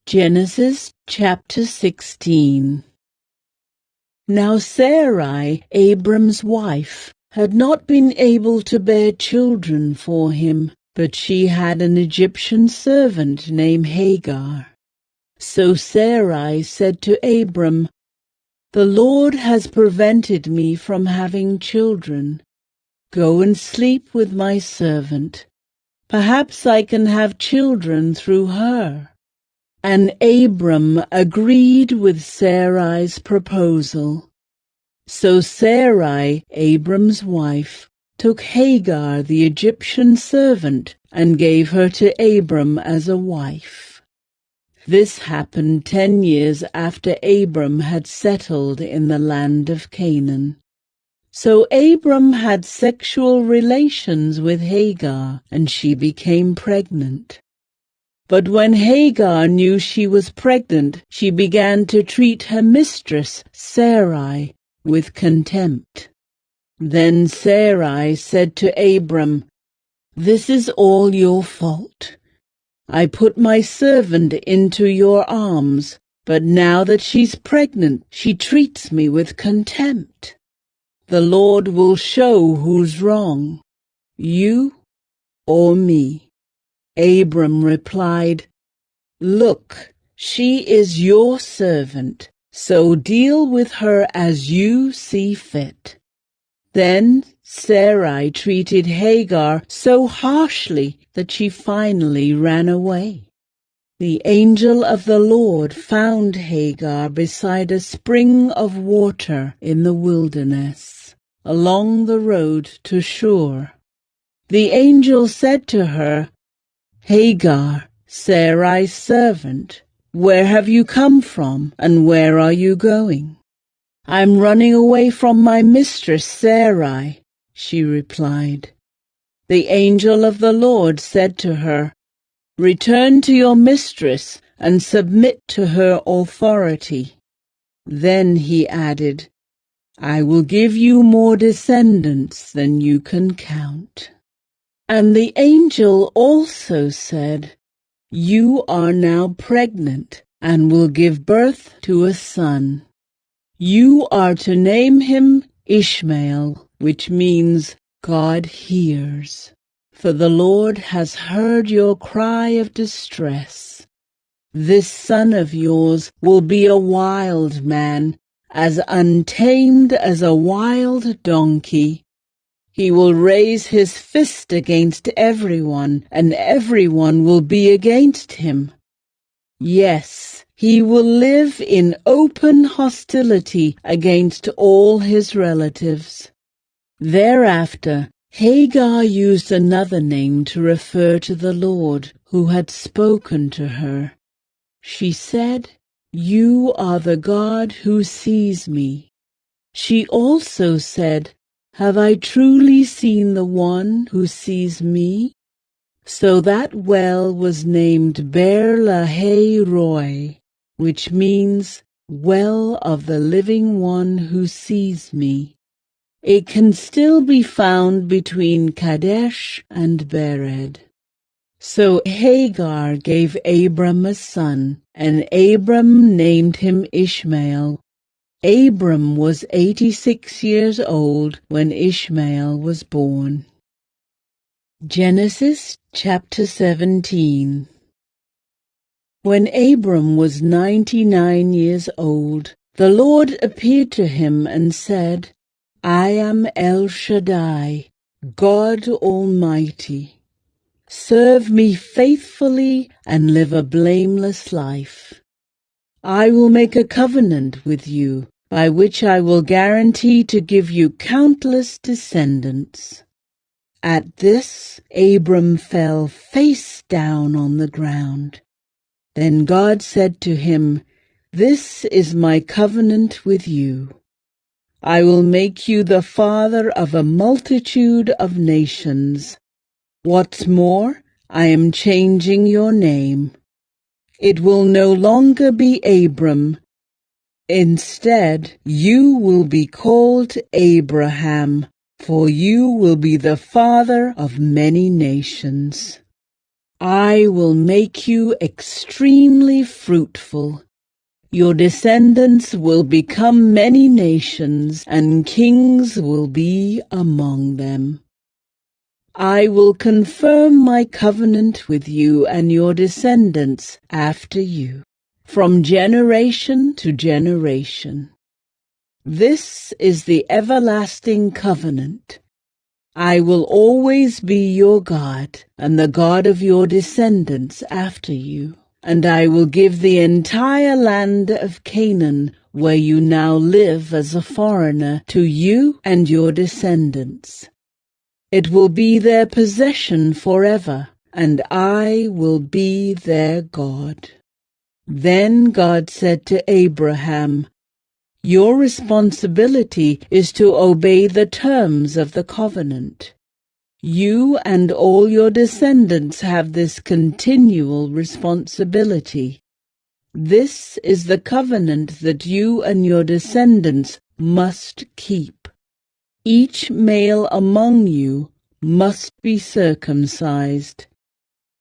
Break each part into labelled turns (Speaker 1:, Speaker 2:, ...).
Speaker 1: Genesis chapter 16. Now Sarai, Abram's wife, had not been able to bear children for him, but she had an Egyptian servant named Hagar. So Sarai said to Abram, "The Lord has prevented me from having children. Go and sleep with my servant. Perhaps I can have children through her." And Abram agreed with Sarai's proposal. So Sarai, Abram's wife, took Hagar the Egyptian servant and gave her to Abram as a wife. This happened 10 years after Abram had settled in the land of Canaan. So Abram had sexual relations with Hagar, and she became pregnant. But when Hagar knew she was pregnant, she began to treat her mistress, Sarai, with contempt. Then Sarai said to Abram, "This is all your fault. I put my servant into your arms, but now that she's pregnant, she treats me with contempt. The Lord will show who's wrong, you or me." Abram replied, "Look, she is your servant, so deal with her as you see fit." Then Sarai treated Hagar so harshly that she finally ran away. The angel of the Lord found Hagar beside a spring of water in the wilderness, along the road to Shur. The angel said to her, "Hagar, Sarai's servant, where have you come from, and where are you going?" "I'm running away from my mistress Sarai," she replied. The angel of the Lord said to her, "Return to your mistress and submit to her authority." Then he added, "I will give you more descendants than you can count." And the angel also said, "You are now pregnant and will give birth to a son. You are to name him Ishmael, which means God hears. For the Lord has heard your cry of distress. This son of yours will be a wild man, as untamed as a wild donkey. He will raise his fist against everyone, and everyone will be against him. Yes, he will live in open hostility against all his relatives." Thereafter, Hagar used another name to refer to the Lord who had spoken to her. She said, "You are the God who sees me." She also said, "Have I truly seen the one who sees me?" So that well was named Beer-lahai-roi, which means well of the living one who sees me. It can still be found between Kadesh and Bered. So Hagar gave Abram a son, and Abram named him Ishmael. Abram was 86 years old when Ishmael was born. Genesis chapter 17. When Abram was 99 years old, the Lord appeared to him and said, "I am El Shaddai, God Almighty. Serve me faithfully and live a blameless life. I will make a covenant with you, by which I will guarantee to give you countless descendants." At this, Abram fell face down on the ground. Then God said to him, "This is my covenant with you. I will make you the father of a multitude of nations. What's more, I am changing your name. It will no longer be Abram. Instead, you will be called Abraham, for you will be the father of many nations. I will make you extremely fruitful. Your descendants will become many nations, and kings will be among them. I will confirm my covenant with you and your descendants after you, from generation to generation. This is the everlasting covenant. I will always be your God and the God of your descendants after you. And I will give the entire land of Canaan, where you now live as a foreigner, to you and your descendants. It will be their possession forever, and I will be their God. Then God said to Abraham, Your responsibility is to obey the terms of the covenant. You and all your descendants have this continual responsibility. This is the covenant that you and your descendants must keep. Each male among you must be circumcised.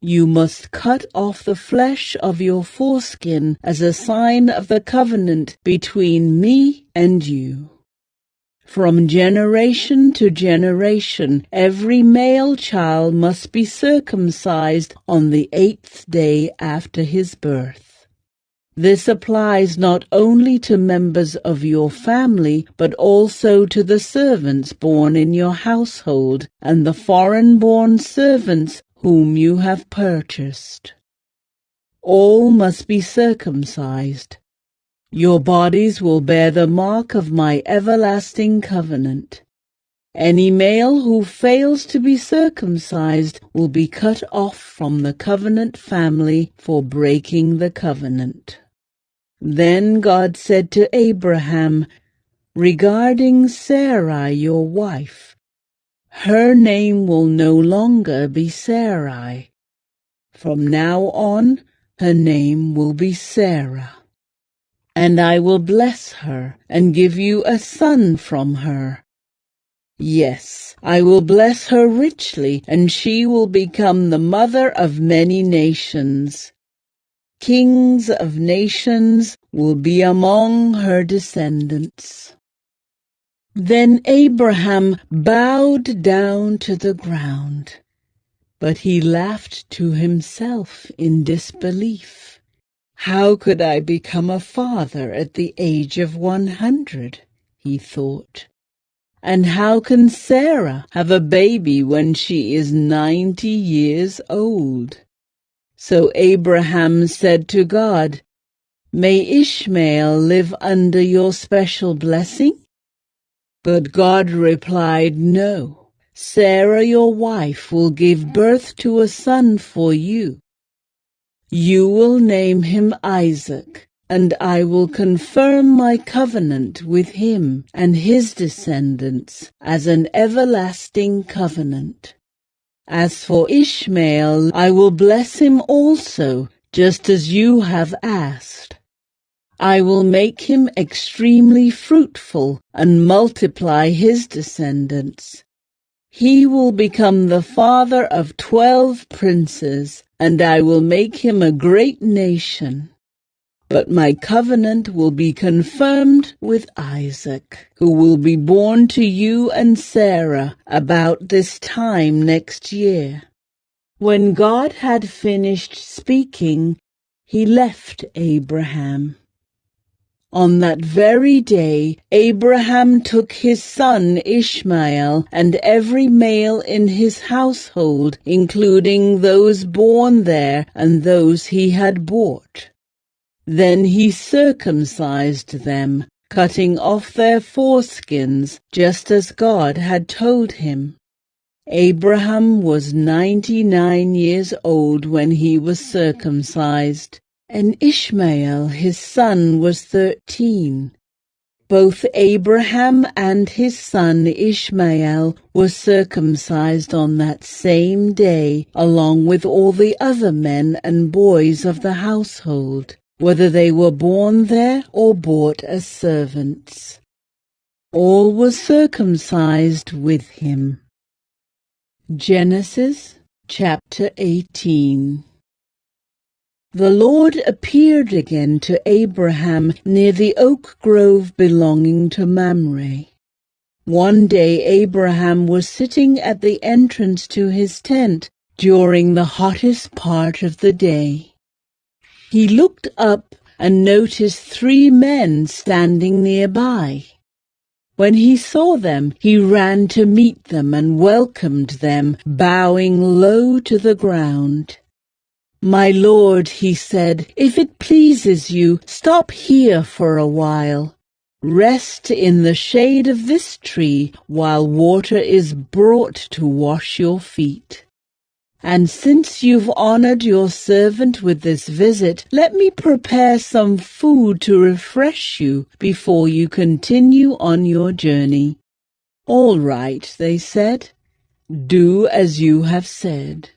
Speaker 1: You must cut off the flesh of your foreskin as a sign of the covenant between me and you. From generation to generation, every male child must be circumcised on the 8th day after his birth. This applies not only to members of your family, but also to the servants born in your household and the foreign-born servants whom you have purchased. All must be circumcised. Your bodies will bear the mark of my everlasting covenant. Any male who fails to be circumcised will be cut off from the covenant family for breaking the covenant. Then God said to Abraham, regarding Sarai your wife, her name will no longer be Sarai. From now on, her name will be Sarah. And I will bless her and give you a son from her. Yes, I will bless her richly, and she will become the mother of many nations. Kings of nations will be among her descendants. Then Abraham bowed down to the ground, but he laughed to himself in disbelief. How could I become a father at the age of 100, he thought. And how can Sarah have a baby when she is 90 years old? So Abraham said to God, May Ishmael live under your special blessing? But God replied, No, Sarah your wife will give birth to a son for you. You will name him Isaac, and I will confirm my covenant with him and his descendants as an everlasting covenant. As for Ishmael, I will bless him also, just as you have asked. I will make him extremely fruitful and multiply his descendants. He will become the father of 12 princes, and I will make him a great nation. But my covenant will be confirmed with Isaac, who will be born to you and Sarah about this time next year. When God had finished speaking, he left Abraham. On that very day, Abraham took his son Ishmael and every male in his household, including those born there and those he had bought. Then he circumcised them, cutting off their foreskins, just as God had told him. Abraham was 99 years old when he was circumcised, and Ishmael his son was 13. Both Abraham and his son Ishmael were circumcised on that same day, along with all the other men and boys of the household, whether they were born there or bought as servants. All were circumcised with him. Genesis Chapter 18. The Lord appeared again to Abraham near the oak grove belonging to Mamre. One day Abraham was sitting at the entrance to his tent during the hottest part of the day. He looked up and noticed 3 men standing nearby. When he saw them, he ran to meet them and welcomed them, bowing low to the ground. "My lord," he said, "if it pleases you, stop here for a while. Rest in the shade of this tree while water is brought to wash your feet. And since you've honored your servant with this visit, let me prepare some food to refresh you before you continue on your journey." "All right," they said. "Do as you have said."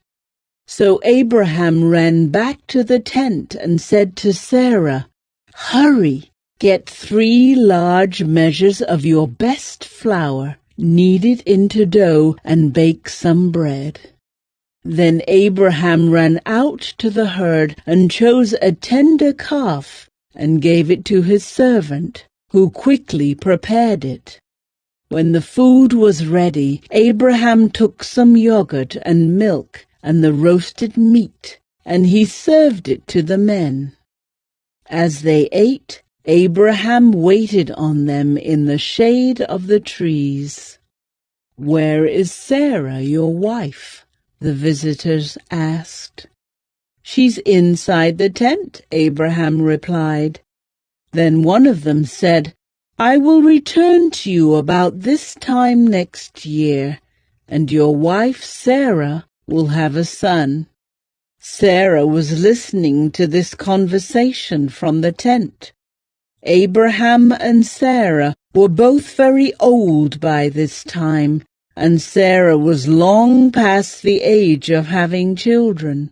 Speaker 1: So Abraham ran back to the tent and said to Sarah, "Hurry, get 3 large measures of your best flour, knead it into dough, and bake some bread." Then Abraham ran out to the herd and chose a tender calf and gave it to his servant, who quickly prepared it. When the food was ready, Abraham took some yogurt and milk and the roasted meat, and he served it to the men. As they ate, Abraham waited on them in the shade of the trees. "Where is Sarah, your wife?" the visitors asked. "She's inside the tent," Abraham replied. Then one of them said, "I will return to you about this time next year, and your wife Sarah will have a son." Sarah was listening to this conversation from the tent. Abraham and Sarah were both very old by this time, and Sarah was long past the age of having children.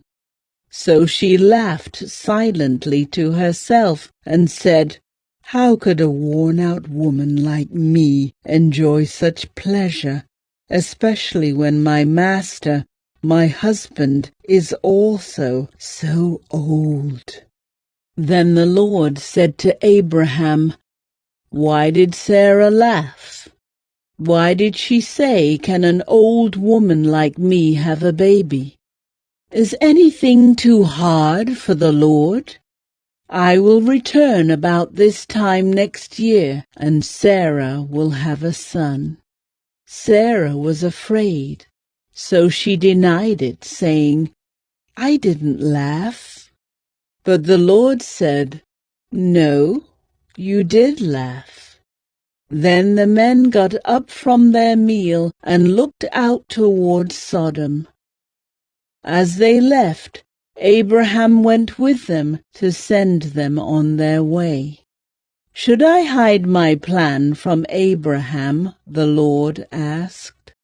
Speaker 1: So she laughed silently to herself and said, "How could a worn-out woman like me enjoy such pleasure, especially when my master, my husband, is also so old?" Then the Lord said to Abraham, "Why did Sarah laugh? Why did she say, 'Can an old woman like me have a baby?' Is anything too hard for the Lord? I will return about this time next year, and Sarah will have a son." Sarah was afraid, so she denied it, saying, "I didn't laugh." But the Lord said, "No, you did laugh." Then the men got up from their meal and looked out toward Sodom. As they left, Abraham went with them to send them on their way. "Should I hide my plan from Abraham?" the Lord asked.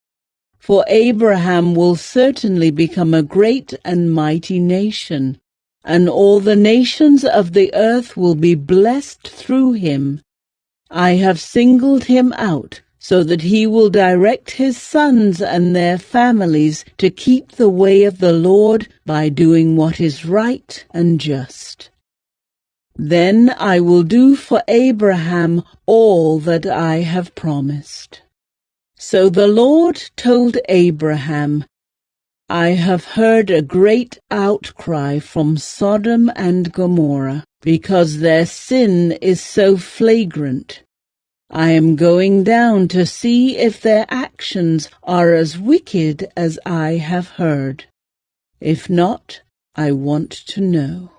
Speaker 1: "For Abraham will certainly become a great and mighty nation, and all the nations of the earth will be blessed through him. I have singled him out so that he will direct his sons and their families to keep the way of the Lord by doing what is right and just. Then I will do for Abraham all that I have promised." So the Lord told Abraham, "I have heard a great outcry from Sodom and Gomorrah, because their sin is so flagrant. I am going down to see if their actions are as wicked as I have heard. If not, I want to know."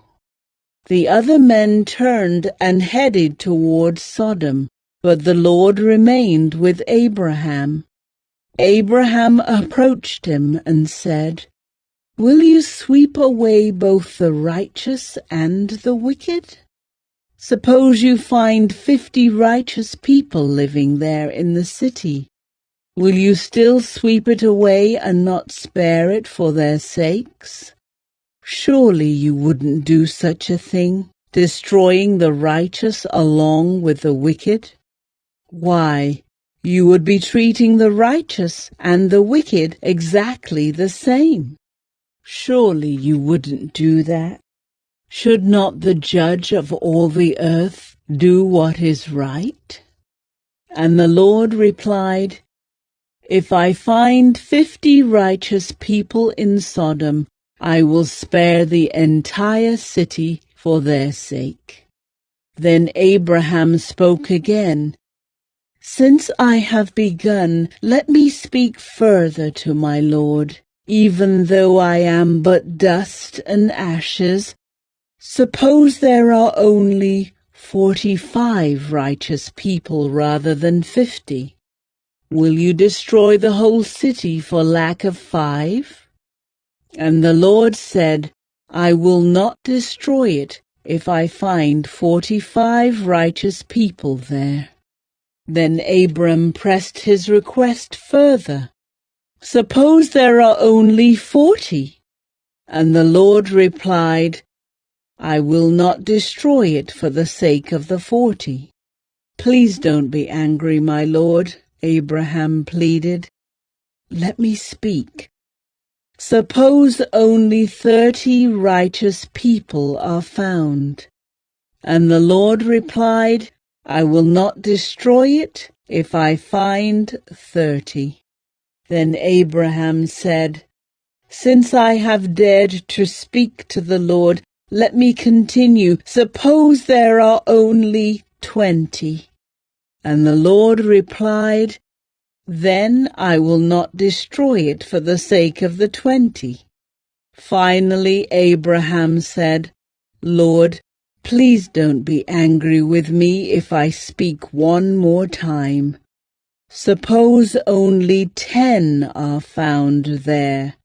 Speaker 1: The other men turned and headed toward Sodom, but the Lord remained with Abraham. Abraham approached him and said, "Will you sweep away both the righteous and the wicked? Suppose you find 50 righteous people living there in the city. Will you still sweep it away and not spare it for their sakes? Surely you wouldn't do such a thing, destroying the righteous along with the wicked. Why, you would be treating the righteous and the wicked exactly the same." Surely you wouldn't do that. Should not the judge of all the earth do what is right? And the Lord replied, If I find 50 righteous people in Sodom, I will spare the entire city for their sake. Then Abraham spoke again, Since I have begun, let me speak further to my Lord, even though I am but dust and ashes. Suppose there are only 45 righteous people rather than 50. Will you destroy the whole city for lack of 5? And the Lord said, I will not destroy it if I find 45 righteous people there. Then Abram pressed his request further. Suppose there are only 40? And the Lord replied, I will not destroy it for the sake of the 40. Please don't be angry, my Lord, Abraham pleaded. Let me speak. Suppose only 30 righteous people are found. And the Lord replied, I will not destroy it if I find 30. Then Abraham said, Since I have dared to speak to the Lord, let me continue. Suppose there are only 20. And the Lord replied, Then I will not destroy it for the sake of the 20. Finally Abraham said, Lord, please don't be angry with me if I speak one more time. Suppose only 10 are found there.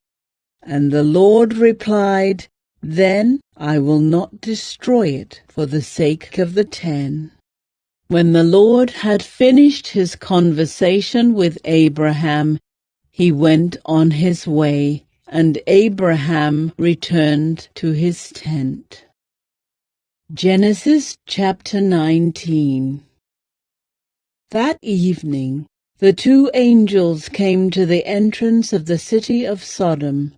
Speaker 1: And the Lord replied, Then I will not destroy it for the sake of the 10. When the Lord had finished his conversation with Abraham, he went on his way, and Abraham returned to his tent. Genesis chapter 19. That evening, the 2 angels came to the entrance of the city of Sodom.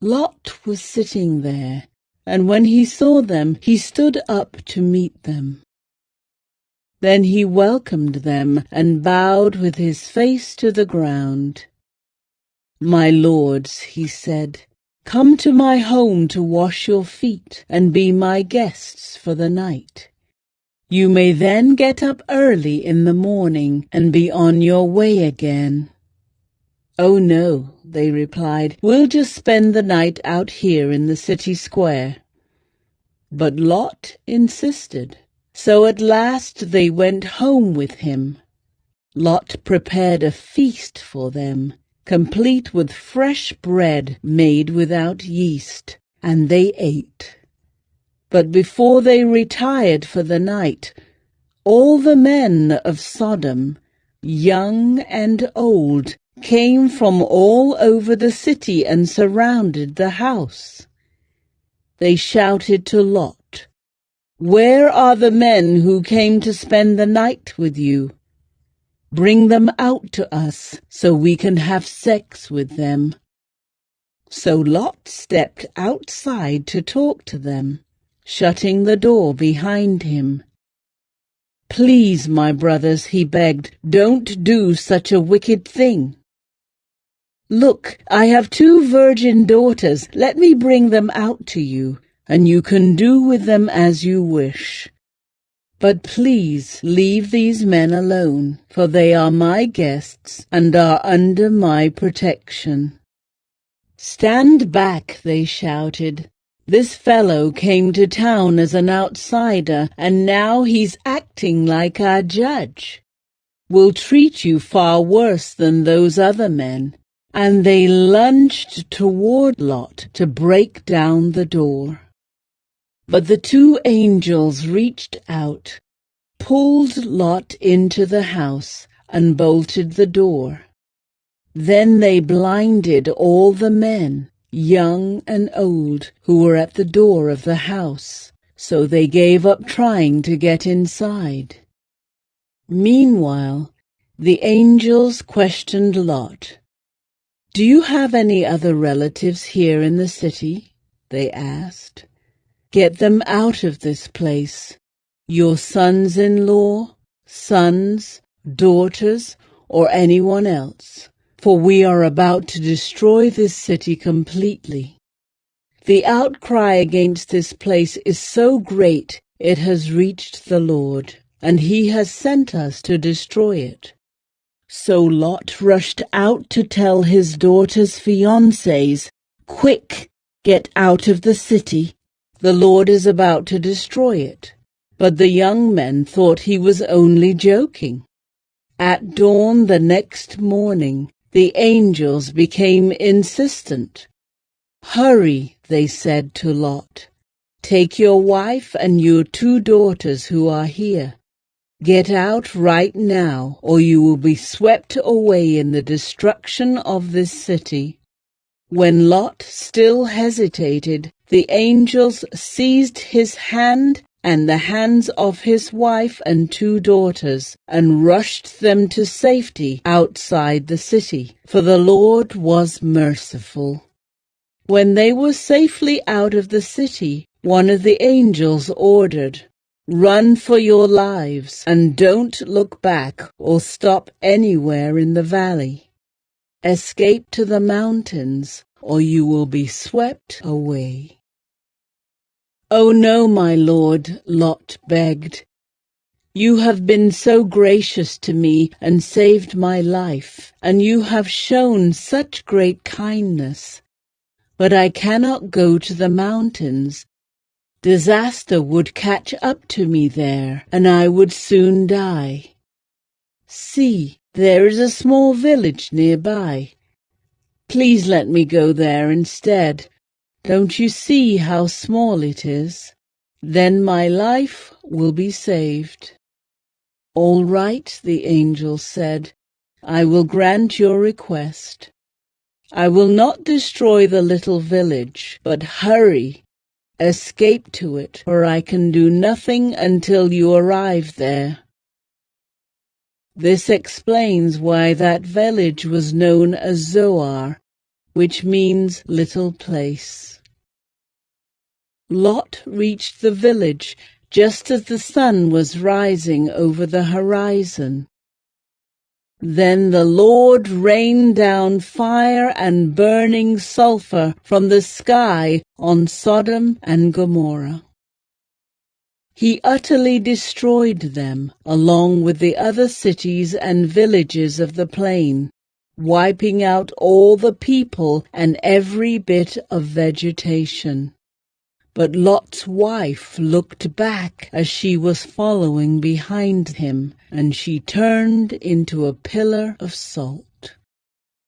Speaker 1: Lot was sitting there, and when he saw them, he stood up to meet them. Then he welcomed them and bowed with his face to the ground. My lords, he said, come to my home to wash your feet and be my guests for the night. You may then get up early in the morning and be on your way again. Oh no, they replied, we'll just spend the night out here in the city square. But Lot insisted, so at last they went home with him. Lot prepared a feast for them, complete with fresh bread made without yeast, and they ate. But before they retired for the night, all the men of Sodom, young and old, came from all over the city and surrounded the house. They shouted to Lot, Where are the men who came to spend the night with you? Bring them out to us so we can have sex with them. So Lot stepped outside to talk to them, shutting the door behind him. Please, my brothers, he begged, don't do such a wicked thing. Look, I have 2 virgin daughters. Let me bring them out to you, and you can do with them as you wish. But please leave these men alone, for they are my guests and are under my protection. Stand back, they shouted. This fellow came to town as an outsider, and now he's acting like our judge. We'll treat you far worse than those other men. And they lunged toward Lot to break down the door. But the 2 angels reached out, pulled Lot into the house, and bolted the door. Then they blinded all the men, young and old, who were at the door of the house, so they gave up trying to get inside. Meanwhile, the angels questioned Lot. "Do you have any other relatives here in the city?" they asked. "Get them out of this place. Your sons-in-law, sons, daughters, or anyone else, for we are about to destroy this city completely. The outcry against this place is so great it has reached the Lord, and he has sent us to destroy it." So Lot rushed out to tell his daughter's fiancés, "Quick, get out of the city. The Lord is about to destroy it." But the young men thought he was only joking. At dawn the next morning, the angels became insistent. "Hurry," they said to Lot. "Take your wife and your 2 daughters who are here. Get out right now, or you will be swept away in the destruction of this city." When Lot still hesitated, the angels seized his hand and the hands of his wife and 2 daughters, and rushed them to safety outside the city, for the Lord was merciful. When they were safely out of the city, one of the angels ordered, "Run for your lives, and don't look back or stop anywhere in the valley. Escape to the mountains, or you will be swept away." "Oh no, my lord," Lot begged. "You have been so gracious to me and saved my life, and you have shown such great kindness. But I cannot go to the mountains. Disaster would catch up to me there, and I would soon die. See, there is a small village nearby. Please let me go there instead. Don't you see how small it is? Then my life will be saved." "All right," the angel said. "I will grant your request. I will not destroy the little village, but hurry. Escape to it, for I can do nothing until you arrive there." This explains why that village was known as Zoar, which means little place. Lot reached the village just as the sun was rising over the horizon. Then the Lord rained down fire and burning sulfur from the sky on Sodom and Gomorrah. He utterly destroyed them, along with the other cities and villages of the plain, wiping out all the people and every bit of vegetation. But Lot's wife looked back as she was following behind him, and she turned into a pillar of salt.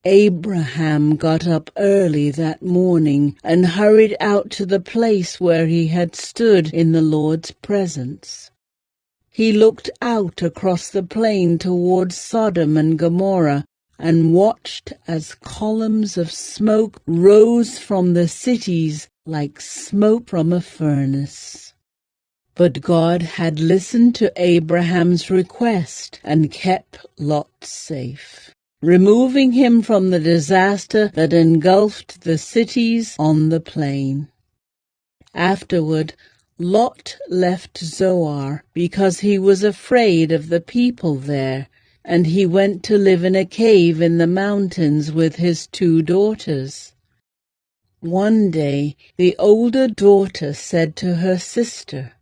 Speaker 1: Abraham got up early that morning and hurried out to the place where he had stood in the Lord's presence. He looked out across the plain towards Sodom and Gomorrah and watched as columns of smoke rose from the cities like smoke from a furnace. But God had listened to Abraham's request and kept Lot safe, removing him from the disaster that engulfed the cities on the plain. Afterward, Lot left Zoar because he was afraid of the people there, and he went to live in a cave in the mountains with his 2 daughters. One day, the older daughter said to her sister,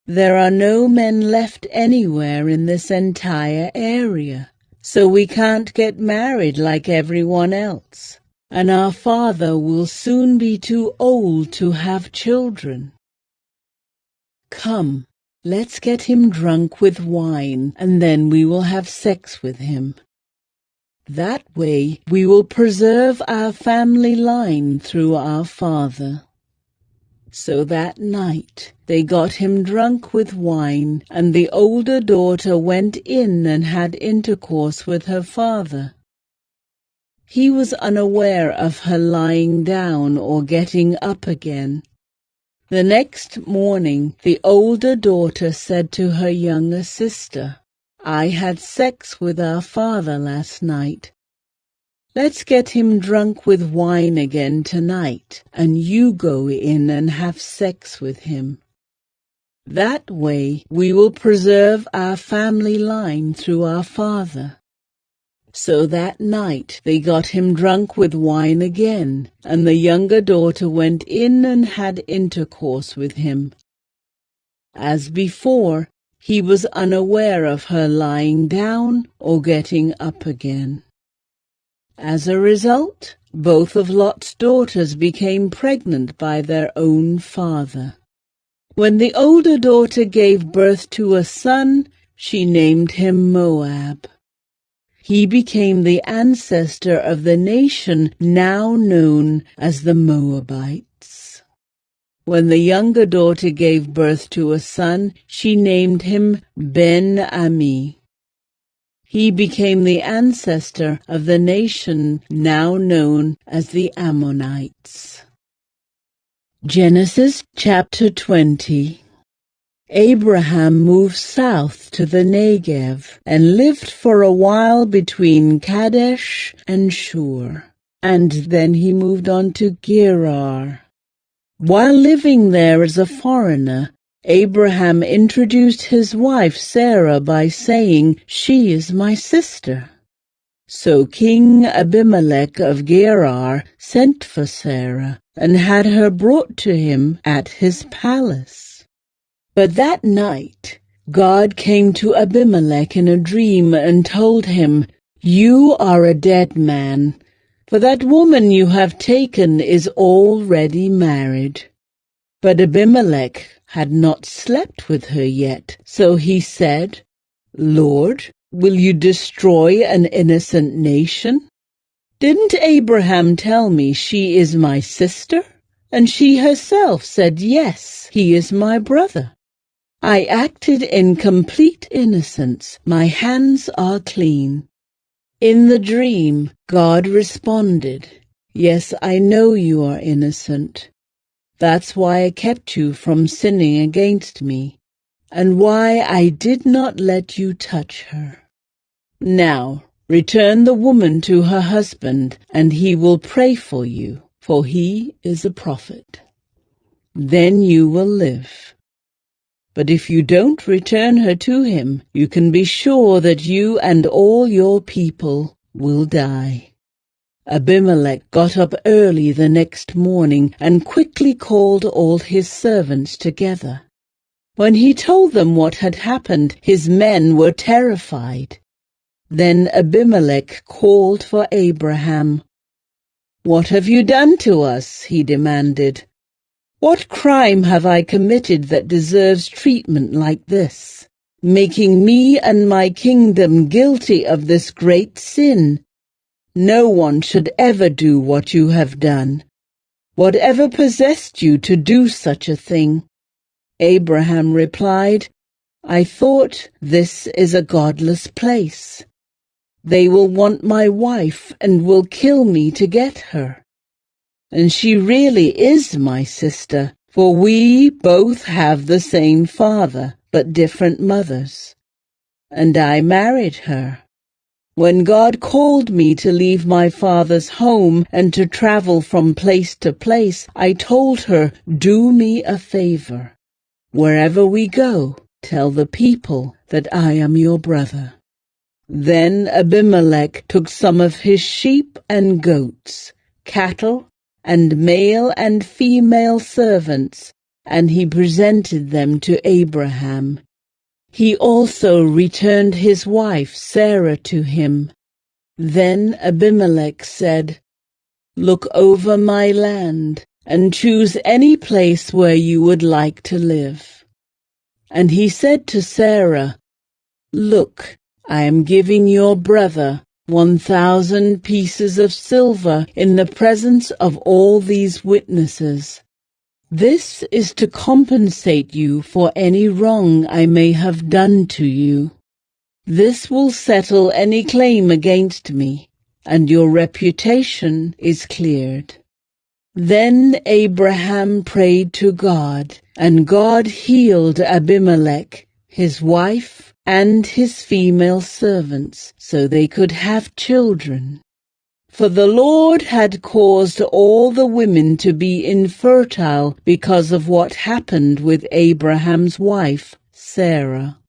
Speaker 1: "There are no men left anywhere in this entire area, so we can't get married like everyone else, and our father will soon be too old to have children. Come, let's get him drunk with wine, and then we will have sex with him. That way we will preserve our family line through our father." So that night they got him drunk with wine, and the older daughter went in and had intercourse with her father. He was unaware of her lying down or getting up again. The next morning the older daughter said to her younger sister, "I had sex with our father last night. Let's get him drunk with wine again tonight, and you go in and have sex with him. That way we will preserve our family line through our father." So that night they got him drunk with wine again, and the younger daughter went in and had intercourse with him. As before, he was unaware of her lying down or getting up again. As a result, both of Lot's daughters became pregnant by their own father. When the older daughter gave birth to a son, she named him Moab. He became the ancestor of the nation now known as the Moabites. When the younger daughter gave birth to a son, she named him Ben-Ami. He became the ancestor of the nation now known as the Ammonites. Genesis chapter 20. Abraham moved south to the Negev and lived for a while between Kadesh and Shur, and then he moved on to Gerar. While living there as a foreigner, Abraham introduced his wife Sarah by saying, "She is my sister." So King Abimelech of Gerar sent for Sarah and had her brought to him at his palace. But that night God came to Abimelech in a dream and told him, "You are a dead man, for that woman you have taken is already married." But Abimelech had not slept with her yet, so he said, "Lord, will you destroy an innocent nation? Didn't Abraham tell me she is my sister? And she herself said, yes, he is my brother. I acted in complete innocence. My hands are clean." In the dream, God responded, "Yes, I know you are innocent. That's why I kept you from sinning against me, and why I did not let you touch her. Now, return the woman to her husband, and he will pray for you, for he is a prophet. Then you will live. But if you don't return her to him, you can be sure that you and all your people will die." Abimelech got up early the next morning and quickly called all his servants together. When he told them what had happened, his men were terrified. Then Abimelech called for Abraham. "What have you done to us?" he demanded. "What crime have I committed that deserves treatment like this, making me and my kingdom guilty of this great sin? No one should ever do what you have done. Whatever possessed you to do such a thing?" Abraham replied, "I thought, this is a godless place. They will want my wife and will kill me to get her. And she really is my sister, for we both have the same father, but different mothers. And I married her. When God called me to leave my father's home and to travel from place to place, I told her, 'Do me a favor. Wherever we go, tell the people that I am your brother.' Then Abimelech took some of his sheep and goats, cattle, and male and female servants, and he presented them to Abraham. He also returned his wife Sarah to him. Then Abimelech said, 'Look over my land, and choose any place where you would like to live.' And he said to Sarah, 'Look, I am giving your brother 1,000 pieces of silver in the presence of all these witnesses. This is to compensate you for any wrong I may have done to you. This will settle any claim against me, and your reputation is cleared.' Then Abraham prayed to God, and God healed Abimelech, his wife, and his female servants, so they could have children. For the Lord had caused all the women to be infertile because of what happened with Abraham's wife, Sarah.